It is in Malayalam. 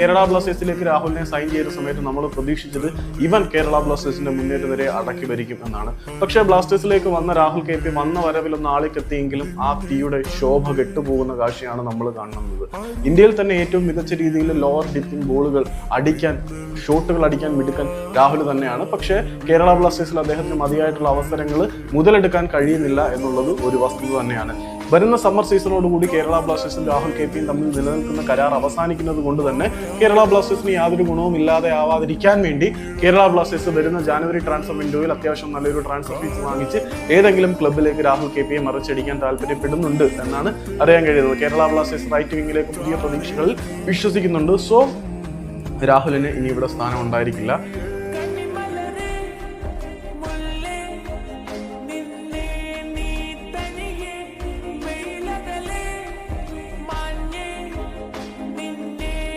കേരള ബ്ലാസ്റ്റേഴ്സിലേക്ക് രാഹുലിനെ സൈൻ ചെയ്ത സമയത്ത് നമ്മൾ പ്രതീക്ഷിച്ചത് ഇവൻ കേരള ബ്ലാസ്റ്റേഴ്സിന്റെ മുന്നേറ്റത്തിനെ അടക്കി ഭരിക്കും എന്നാണ്. പക്ഷേ ബ്ലാസ്റ്റേഴ്സിലേക്ക് വന്ന രാഹുൽ KP വന്ന വരവിലൊന്ന് ആളിക്കെത്തിയെങ്കിലും ആ തീയുടെ ശോഭ കെട്ടുപോകുന്ന കാഴ്ചയാണ് നമ്മൾ കാണുന്നത്. ഇന്ത്യയിൽ തന്നെ ഏറ്റവും മികച്ച രീതിയിൽ ലോവർ ഡിപ്പിംഗ് ബോളുകൾ അടിക്കാൻ, ഷോട്ടുകൾ അടിക്കാൻ മിടുക്കൻ രാഹുൽ തന്നെയാണ്. പക്ഷേ കേരള ബ്ലാസ്റ്റേഴ്സിൽ അദ്ദേഹത്തിന് മതിയായിട്ടുള്ള അവസരങ്ങൾ മുതലെടുക്കാൻ കഴിയുന്നില്ല എന്നുള്ളത് ഒരു വസ്തുത തന്നെയാണ്. വരുന്ന സമ്മർ സീസണോടുകൂടി കേരള ബ്ലാസ്റ്റേഴ്സും രാഹുൽ KPയും തമ്മിൽ നിലനിൽക്കുന്ന കരാർ അവസാനിക്കുന്നത് കൊണ്ട് തന്നെ കേരള ബ്ലാസ്റ്റേഴ്സിന് യാതൊരു ഗുണവും ഇല്ലാതെ ആവാതിരിക്കാൻ വേണ്ടി കേരള ബ്ലാസ്റ്റേഴ്സ് വരുന്ന ജാനുവരി ട്രാൻസ്ഫർ വിൻഡോയിൽ അത്യാവശ്യം നല്ലൊരു ട്രാൻസ്ഫർ ഫീസ് വാങ്ങിച്ച് ഏതെങ്കിലും ക്ലബിലേക്ക് രാഹുൽ KPയെ മറിച്ചടിക്കാൻ താല്പര്യപ്പെടുന്നുണ്ട് എന്നാണ് അറിയാൻ കഴിയുന്നത്. കേരള ബ്ലാസ്റ്റേഴ്സ് റൈറ്റ് വിങ്ങിലേക്ക് പുതിയ പ്രതീക്ഷകളിൽ വിശ്വസിക്കുന്നുണ്ട്. സോ രാഹുലിന് ഇനി ഇവിടെ സ്ഥാനം ഉണ്ടായിരിക്കില്ല.